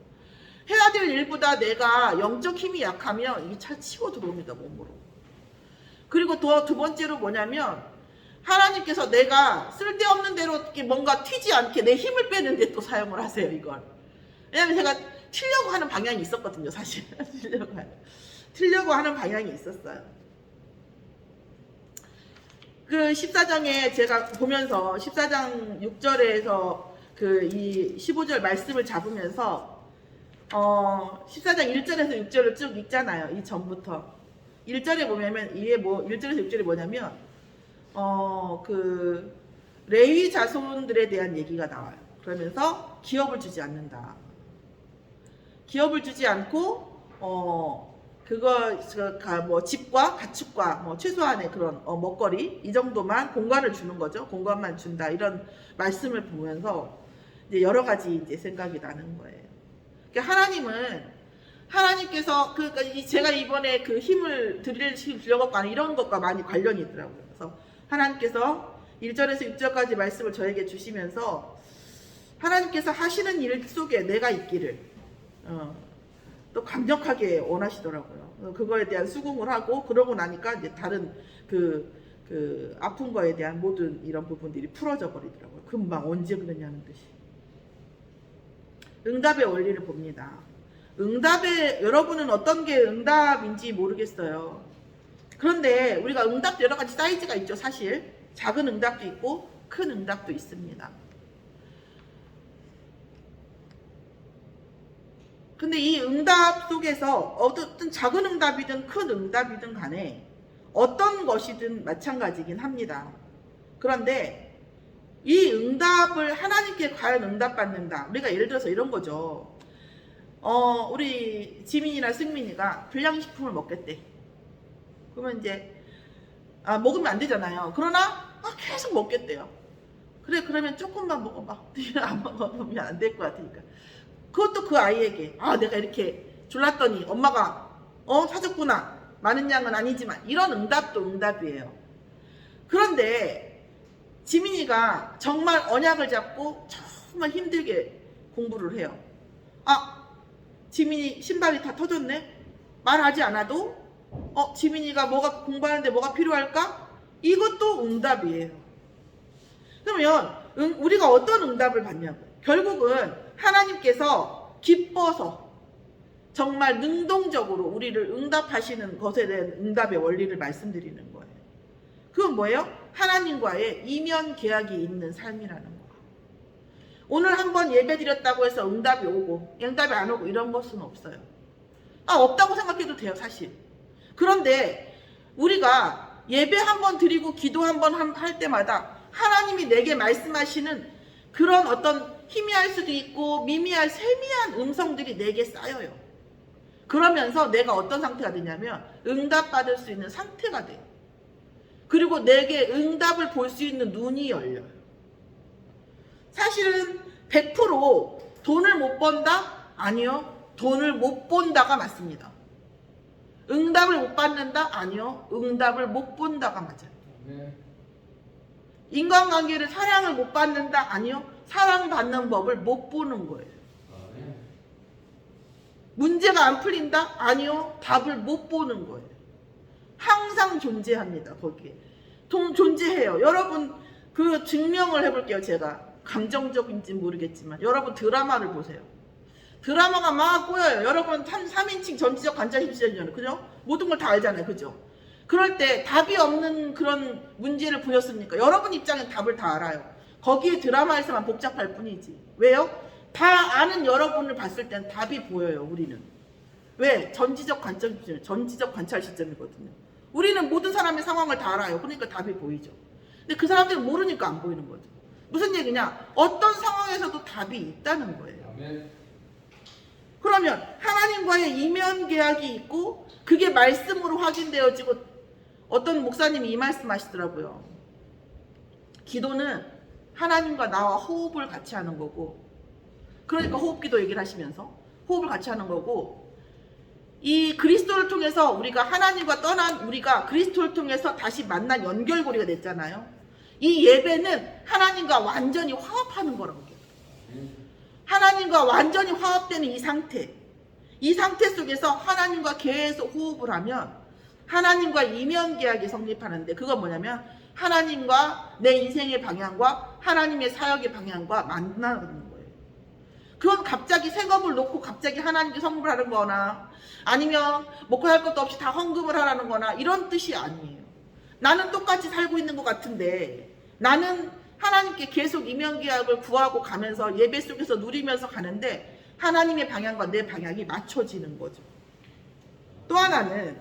[SPEAKER 1] 해야 될 일보다 내가 영적 힘이 약하면 이게 잘 치고 들어옵니다, 몸으로. 그리고 두 번째로 뭐냐면 하나님께서 내가 쓸데없는 대로 뭔가 튀지 않게 내 힘을 빼는데 또 사용을 하세요, 이걸. 왜냐면 제가 튀려고 하는 방향이 있었거든요, 사실. 튀려고 하는 방향이 있었어요. 그 14장에 제가 보면서 14장 6절에서 이 15절 말씀을 잡으면서 14장 1절에서 6절을 쭉 읽잖아요. 이 전부터. 1절에 보면 이게 뭐 1절에서 6절이 뭐냐면 그 레위 자손들에 대한 얘기가 나와요. 그러면서 기업을 주지 않는다. 기업을 주지 않고 그거 뭐 집과 가축과 뭐 최소한의 그런 먹거리 이 정도만 공간을 주는 거죠. 공간만 준다 이런 말씀을 보면서 이제 여러 가지 이제 생각이 나는 거예요. 그러니까 하나님께서 그러니까 제가 이번에 그 힘을 드리려고 하는 이런 것과 많이 관련이 있더라고요. 그래서 하나님께서 1절에서 6절까지 말씀을 저에게 주시면서 하나님께서 하시는 일 속에 내가 있기를 또 강력하게 원하시더라고요. 그거에 대한 수긍을 하고 그러고 나니까 이제 다른 그 아픈 거에 대한 모든 이런 부분들이 풀어져 버리더라고요. 금방 언제 그러냐는 듯이. 응답의 원리를 봅니다. 여러분은 어떤 게 응답인지 모르겠어요. 그런데 우리가 응답도 여러 가지 사이즈가 있죠, 사실. 작은 응답도 있고 큰 응답도 있습니다. 근데 이 응답 속에서 어떤 작은 응답이든 큰 응답이든 간에 어떤 것이든 마찬가지긴 합니다. 그런데 이 응답을 하나님께 과연 응답받는다. 우리가 예를 들어서 이런 거죠. 우리 지민이나 승민이가 불량식품을 먹겠대. 그러면 이제 먹으면 안 되잖아요. 그러나 계속 먹겠대요. 그래, 그러면 조금만 먹어봐. 안 먹으면 안 될 것 같으니까. 그것도 그 아이에게 내가 이렇게 졸랐더니 엄마가 사줬구나. 많은 양은 아니지만 이런 응답도 응답이에요. 그런데 지민이가 정말 언약을 잡고 정말 힘들게 공부를 해요. 지민이 신발이 다 터졌네? 말하지 않아도 지민이가 뭐가 공부하는데 뭐가 필요할까? 이것도 응답이에요. 그러면 우리가 어떤 응답을 받냐고요. 결국은 하나님께서 기뻐서 정말 능동적으로 우리를 응답하시는 것에 대한 응답의 원리를 말씀드리는 거예요. 그건 뭐예요? 하나님과의 이면 계약이 있는 삶이라는 거예요. 오늘 한번 예배 드렸다고 해서 응답이 오고 응답이 안 오고 이런 것은 없어요. 없다고 생각해도 돼요, 사실. 그런데 우리가 예배 한번 드리고 기도 한번 할 때마다 하나님이 내게 말씀하시는 그런 어떤 희미할 수도 있고 미미할 세미한 음성들이 내게 쌓여요. 그러면서 내가 어떤 상태가 되냐면 응답받을 수 있는 상태가 돼요. 그리고 내게 응답을 볼 수 있는 눈이 열려요. 사실은 100% 돈을 못 번다? 아니요. 돈을 못 본다가 맞습니다. 응답을 못 받는다? 아니요. 응답을 못 본다가 맞아요. 인간관계를 사랑을 못 받는다? 아니요. 사랑받는 법을 못 보는 거예요. 문제가 안 풀린다? 아니요. 답을 못 보는 거예요. 항상 존재합니다. 거기에. 존재해요. 여러분 그 증명을 해볼게요. 제가 감정적인지 모르겠지만 여러분 드라마를 보세요. 드라마가 막 꼬여요. 여러분 3인칭 전지적 관찰 입시잖아요. 그죠? 모든 걸 다 알잖아요. 그죠? 그럴 때 답이 없는 그런 문제를 보셨습니까? 여러분 입장엔 답을 다 알아요. 거기에 드라마에서만 복잡할 뿐이지. 왜요? 다 아는 여러분을 봤을 땐 답이 보여요. 우리는. 왜? 전지적 관찰 시점이거든요. 우리는 모든 사람의 상황을 다 알아요. 그러니까 답이 보이죠. 근데 그 사람들은 모르니까 안 보이는 거죠. 무슨 얘기냐? 어떤 상황에서도 답이 있다는 거예요. 그러면 하나님과의 이면 계약이 있고 그게 말씀으로 확인되어지고 어떤 목사님이 이 말씀 하시더라고요. 기도는 하나님과 나와 호흡을 같이 하는 거고, 그러니까 호흡기도 얘기를 하시면서 호흡을 같이 하는 거고, 이 그리스도를 통해서 우리가 하나님과 떠난 우리가 그리스도를 통해서 다시 만난 연결고리가 됐잖아요. 이 예배는 하나님과 완전히 화합하는 거라고 해요. 하나님과 완전히 화합되는 이 상태 속에서 하나님과 계속 호흡을 하면 하나님과 이면 계약이 성립하는데, 그건 뭐냐면 하나님과 내 인생의 방향과 하나님의 사역의 방향과 만나는 거예요. 그건 갑자기 생업을 놓고 갑자기 하나님께 선물하는 거나 아니면 먹고 살 것도 없이 다 헌금을 하라는 거나 이런 뜻이 아니에요. 나는 똑같이 살고 있는 것 같은데 나는 하나님께 계속 이면 계약을 구하고 가면서 예배 속에서 누리면서 가는데 하나님의 방향과 내 방향이 맞춰지는 거죠. 또 하나는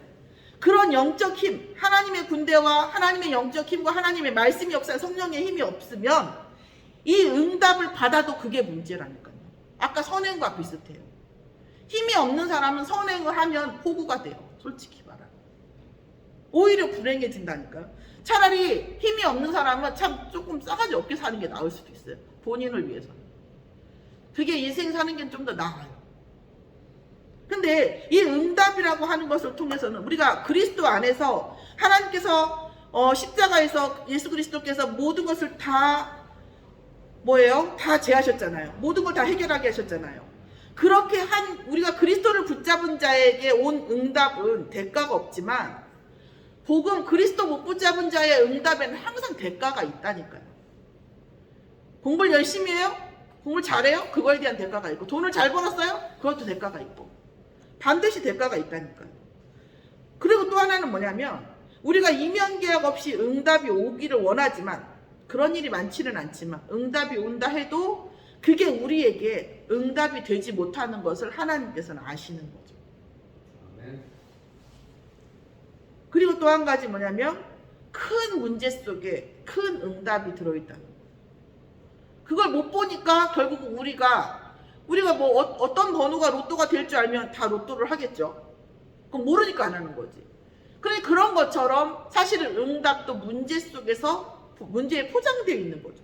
[SPEAKER 1] 그런 영적 힘, 하나님의 군대와 하나님의 영적 힘과 하나님의 말씀이 역사, 성령의 힘이 없으면 이 응답을 받아도 그게 문제라니까요. 아까 선행과 비슷해요. 힘이 없는 사람은 선행을 하면 호구가 돼요. 솔직히 말하면. 오히려 불행해진다니까요. 차라리 힘이 없는 사람은 참 조금 싸가지 없게 사는 게 나을 수도 있어요. 본인을 위해서는. 그게 인생 사는 게 좀 더 나아요. 근데 이 응답이라고 하는 것을 통해서는 우리가 그리스도 안에서 하나님께서 십자가에서 예수 그리스도께서 모든 것을 다 뭐예요? 다 제하셨잖아요. 모든 걸 다 해결하게 하셨잖아요. 그렇게 우리가 그리스도를 붙잡은 자에게 온 응답은 대가가 없지만 복음 그리스도 못 붙잡은 자의 응답에는 항상 대가가 있다니까요. 공부를 열심히 해요? 공부를 잘해요? 그거에 대한 대가가 있고, 돈을 잘 벌었어요? 그것도 대가가 있고, 반드시 대가가 있다니까요. 그리고 또 하나는 뭐냐면 우리가 이면계약 없이 응답이 오기를 원하지만 그런 일이 많지는 않지만 응답이 온다 해도 그게 우리에게 응답이 되지 못하는 것을 하나님께서는 아시는 거죠. 그리고 또 한 가지 뭐냐면 큰 문제 속에 큰 응답이 들어있다는 거예요. 그걸 못 보니까 결국 우리가 뭐 어떤 번호가 로또가 될 줄 알면 다 로또를 하겠죠. 그럼 모르니까 안 하는 거지. 그러니까 그런 것처럼 사실은 응답도 문제 속에서 문제에 포장되어 있는 거죠.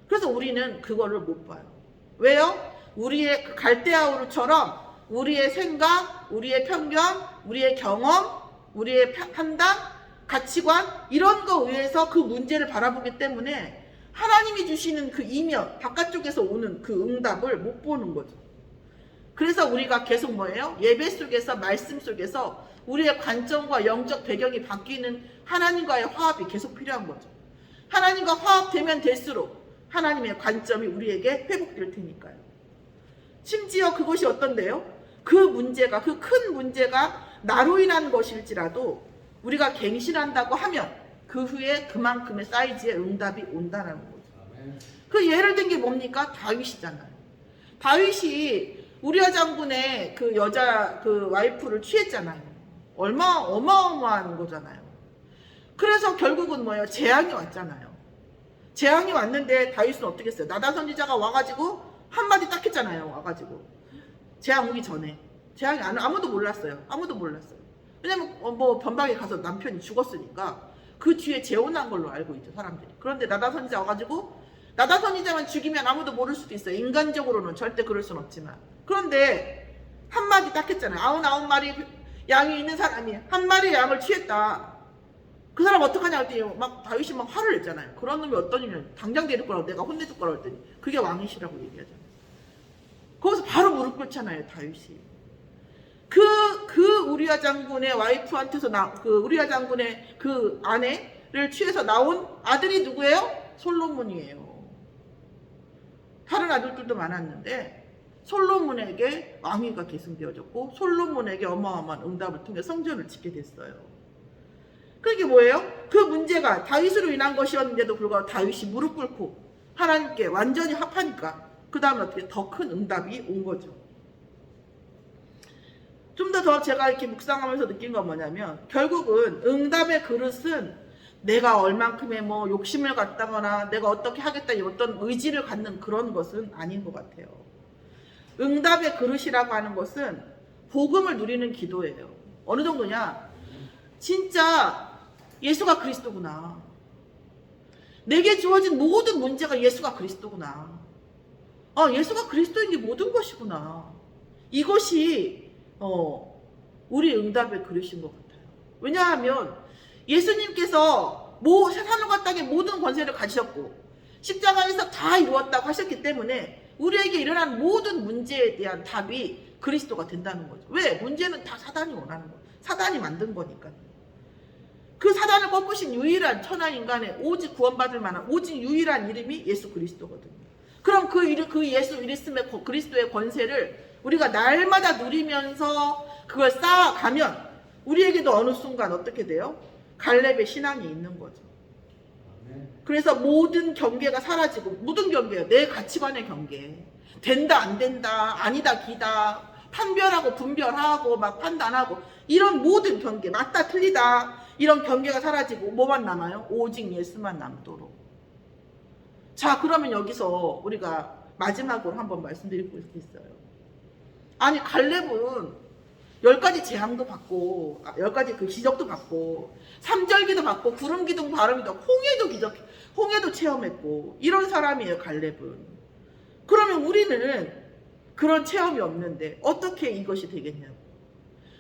[SPEAKER 1] 그래서 우리는 그거를 못 봐요. 왜요? 우리의 갈대아우르처럼 우리의 생각, 우리의 편견, 우리의 경험, 우리의 판단, 가치관 이런 거 의해서 그 문제를 바라보기 때문에 하나님이 주시는 그 이면, 바깥쪽에서 오는 그 응답을 못 보는 거죠. 그래서 우리가 계속 뭐예요? 예배 속에서, 말씀 속에서 우리의 관점과 영적 배경이 바뀌는 하나님과의 화합이 계속 필요한 거죠. 하나님과 화합되면 될수록 하나님의 관점이 우리에게 회복될 테니까요. 심지어 그것이 어떤데요? 그 문제가, 그 큰 문제가 나로 인한 것일지라도 우리가 갱신한다고 하면 그 후에 그만큼의 사이즈의 응답이 온다는 거죠. 그 예를 든 게 뭡니까? 다윗이잖아요. 다윗이 우리아 장군의 그 여자 그 와이프를 취했잖아요. 어마어마한 거잖아요. 그래서 결국은 뭐예요? 재앙이 왔잖아요. 재앙이 왔는데 다윗은 어떻게 했어요? 나단 선지자가 와가지고 한마디 딱 했잖아요. 와가지고 재앙 오기 전에. 재앙이 아무도 몰랐어요. 아무도 몰랐어요. 왜냐면 뭐 변방에 가서 남편이 죽었으니까 그 뒤에 재혼한 걸로 알고 있죠, 사람들이. 그런데 나단 선지자 와가지고 나단 선지자만 죽이면 아무도 모를 수도 있어요. 인간적으로는 절대 그럴 순 없지만. 그런데 한마디 딱 했잖아요. 99마리 양이 있는 사람이 한 마리의 양을 취했다. 그 사람 어떡하냐 했더니 막 다윗이 막 화를 냈잖아요. 그런 놈이 어떤 놈이면 당장 데릴 거라고 내가 혼내줄 거라고 했더니 그게 왕이시라고 얘기하잖아요. 거기서 바로 무릎 꿇잖아요, 다윗이. 그 우리아 장군의 와이프한테서 우리아 장군의 그 아내를 취해서 나온 아들이 누구예요? 솔로몬이에요. 다른 아들들도 많았는데 솔로몬에게 왕위가 계승되어졌고 솔로몬에게 어마어마한 응답을 통해 성전을 짓게 됐어요. 그게 뭐예요? 그 문제가 다윗으로 인한 것이었는데도 불구하고 다윗이 무릎 꿇고 하나님께 완전히 합하니까 그 다음에 어떻게 더 큰 응답이 온 거죠. 좀 더 제가 이렇게 묵상하면서 느낀 건 뭐냐면 결국은 응답의 그릇은 내가 얼만큼의 뭐 욕심을 갖다거나 내가 어떻게 하겠다 어떤 의지를 갖는 그런 것은 아닌 것 같아요. 응답의 그릇이라고 하는 것은 복음을 누리는 기도예요. 어느 정도냐? 진짜 예수가 그리스도구나. 내게 주어진 모든 문제가 예수가 그리스도구나. 예수가 그리스도인 게 모든 것이구나. 이것이 우리 응답의 그릇인 것 같아요. 왜냐하면 예수님께서 세상과 땅의 모든 권세를 가지셨고 십자가에서 다 이루었다고 하셨기 때문에 우리에게 일어난 모든 문제에 대한 답이 그리스도가 된다는 거죠. 왜? 문제는 다 사단이 원하는 거예요. 사단이 만든 거니까요. 그 사단을 꺾으신 유일한 천하인간의 오직 구원받을 만한 오직 유일한 이름이 예수 그리스도거든요. 그럼 그 예수 그리스도의 권세를 우리가 날마다 누리면서 그걸 쌓아가면 우리에게도 어느 순간 어떻게 돼요? 갈렙의 신앙이 있는 거죠. 그래서 모든 경계가 사라지고 모든 경계예요. 내 가치관의 경계. 된다 안 된다 아니다 기다 판별하고 분별하고 막 판단하고 이런 모든 경계, 맞다 틀리다 이런 경계가 사라지고 뭐만 남아요? 오직 예수만 남도록. 자, 그러면 여기서 우리가 마지막으로 한번 말씀드리고 있어요. 아니, 갈렙은 10가지 재앙도 받고 10가지 그 기적도 받고 3절기도 받고 구름기둥 발음기도 홍해도 기적, 홍해도 체험했고 이런 사람이에요, 갈렙은. 그러면 우리는 그런 체험이 없는데 어떻게 이것이 되겠냐고.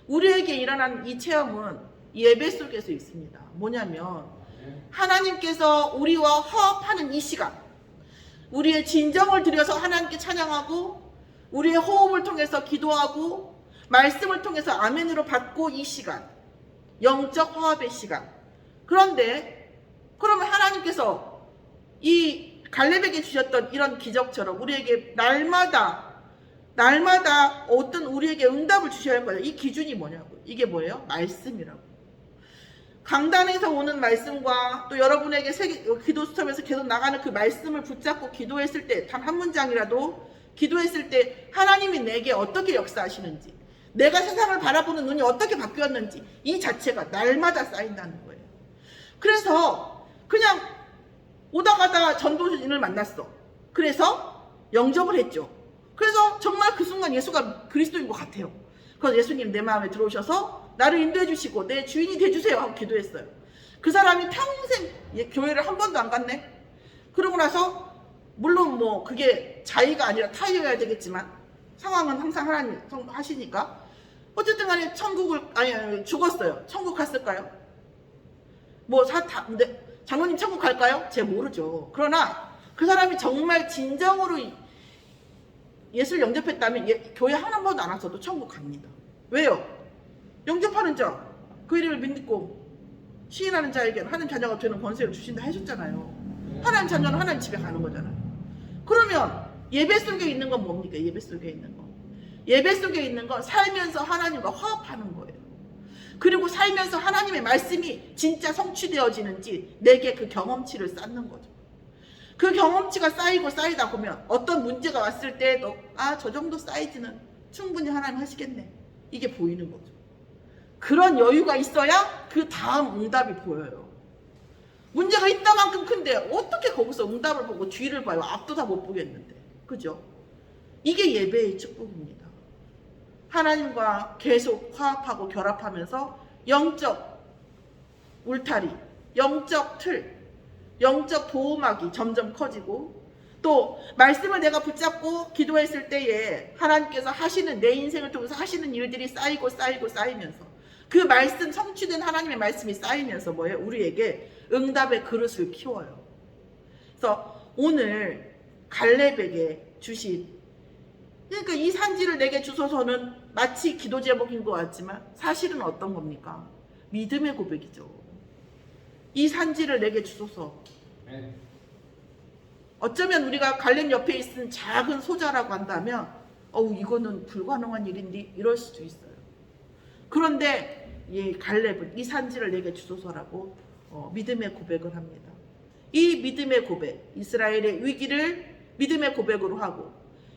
[SPEAKER 1] 우리에게 일어난 이 체험은 예배 속에서 있습니다. 뭐냐면 하나님께서 우리와 화합하는 이 시간, 우리의 진정을 들여서 하나님께 찬양하고 우리의 호흡을 통해서 기도하고 말씀을 통해서 아멘으로 받고 이 시간, 영적 화합의 시간. 그런데 그러면 하나님께서 이 갈렙에게 주셨던 이런 기적처럼 우리에게 날마다 어떤 우리에게 응답을 주셔야 할 거예요. 이 기준이 뭐냐고요. 이게 뭐예요? 말씀이라고. 강단에서 오는 말씀과 또 여러분에게 기도 수첩에서 계속 나가는 그 말씀을 붙잡고 기도했을 때 단 한 문장이라도 기도했을 때 하나님이 내게 어떻게 역사하시는지, 내가 세상을 바라보는 눈이 어떻게 바뀌었는지 이 자체가 날마다 쌓인다는 거예요. 그래서 그냥 오다 가다 전도인을 만났어. 그래서 영접을 했죠. 그래서 정말 그 순간 예수가 그리스도인 것 같아요. 그래서 예수님 내 마음에 들어오셔서 나를 인도해 주시고 내 주인이 돼주세요 하고 기도했어요. 그 사람이 평생 교회를 한 번도 안 갔네. 그러고 나서 물론 뭐 그게 자의가 아니라 타의여야 되겠지만 상황은 항상 하나님 하시니까 어쨌든 간에 죽었어요. 천국 갔을까요? 근데 장로님 천국 갈까요? 제가 모르죠. 그러나 그 사람이 정말 진정으로 예수를 영접했다면 교회 한 번도 안 왔어도 천국 갑니다. 왜요? 영접하는 자, 그 이름을 믿고 시인하는 자에게는 하나님 자녀가 되는 권세를 주신다 하셨잖아요. 하나님 자녀는 하나님 집에 가는 거잖아요. 그러면 예배 속에 있는 건 뭡니까? 예배 속에 있는 거. 예배 속에 있는 건 살면서 하나님과 화합하는 거예요. 그리고 살면서 하나님의 말씀이 진짜 성취되어지는지 내게 그 경험치를 쌓는 거죠. 그 경험치가 쌓이고 쌓이다 보면 어떤 문제가 왔을 때도 저 정도 사이즈는 충분히 하나님 하시겠네. 이게 보이는 거죠. 그런 여유가 있어야 그 다음 응답이 보여요. 문제가 있다만큼 큰데 어떻게 거기서 응답을 보고 뒤를 봐요. 앞도 다 못 보겠는데. 그죠? 이게 예배의 축복입니다. 하나님과 계속 화합하고 결합하면서 영적 울타리, 영적 틀, 영적 보호막이 점점 커지고 또 말씀을 내가 붙잡고 기도했을 때에 하나님께서 하시는 내 인생을 통해서 하시는 일들이 쌓이고 쌓이면서 그 말씀 성취된 하나님의 말씀이 쌓이면서 뭐예요? 우리에게 응답의 그릇을 키워요. 그래서 오늘 갈렙에게 주신 그러니까 이 산지를 내게 주소서는 마치 기도 제목인 것 같지만 사실은 어떤 겁니까? 믿음의 고백이죠. 이 산지를 내게 주소서. 어쩌면 우리가 갈렙 옆에 있는 작은 소자라고 한다면 이거는 불가능한 일인데 이럴 수도 있어요. 그런데 이 갈렙은 이 산지를 내게 주소서라고 믿음의 고백을 합니다. 이 믿음의 고백, 이스라엘의 위기를 믿음의 고백으로 하고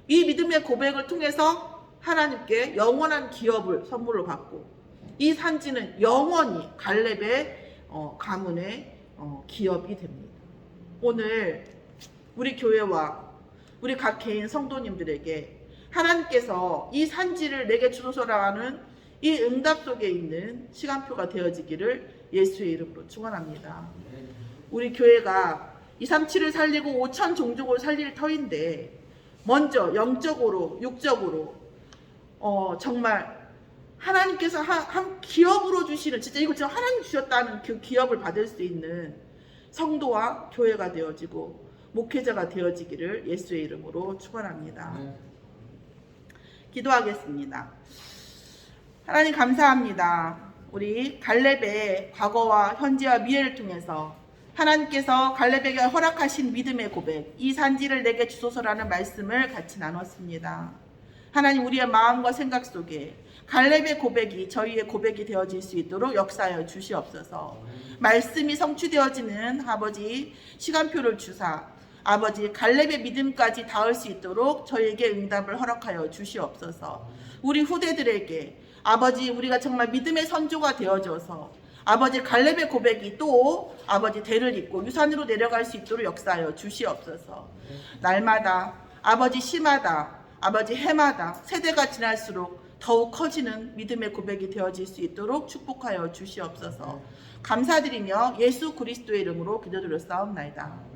[SPEAKER 1] 이 믿음의 고백을 통해서 하나님께 영원한 기업을 선물로 받고 이 산지는 영원히 갈렙의 가문의 기업이 됩니다. 오늘 우리 교회와 우리 각 개인 성도님들에게 하나님께서 이 산지를 내게 주소서라는 이 응답 속에 있는 시간표가 되어지기를 예수의 이름으로 축원합니다. 우리 교회가 237을 살리고 5천 종족을 살릴 터인데 먼저 영적으로 육적으로 정말 하나님께서 한 기업으로 주시는 진짜 이거 진짜 하나님 주셨다는 그 기업을 받을 수 있는 성도와 교회가 되어지고 목회자가 되어지기를 예수의 이름으로 축원합니다. 기도하겠습니다. 하나님 감사합니다. 우리 갈렙의 과거와 현재와 미래를 통해서 하나님께서 갈렙에게 허락하신 믿음의 고백, 이 산지를 내게 주소서라는 말씀을 같이 나눴습니다. 하나님 우리의 마음과 생각 속에 갈렙의 고백이 저희의 고백이 되어질 수 있도록 역사하여 주시옵소서. 말씀이 성취되어지는 아버지 시간표를 주사 아버지 갈렙의 믿음까지 닿을 수 있도록 저에게 응답을 허락하여 주시옵소서. 우리 후대들에게 아버지 우리가 정말 믿음의 선조가 되어져서 아버지 갈렙의 고백이 또 아버지 대를 잇고 유산으로 내려갈 수 있도록 역사하여 주시옵소서. 날마다 아버지 시마다 아버지 해마다 세대가 지날수록 더욱 커지는 믿음의 고백이 되어질 수 있도록 축복하여 주시옵소서. 감사드리며 예수 그리스도의 이름으로 기도드렸사옵나이다.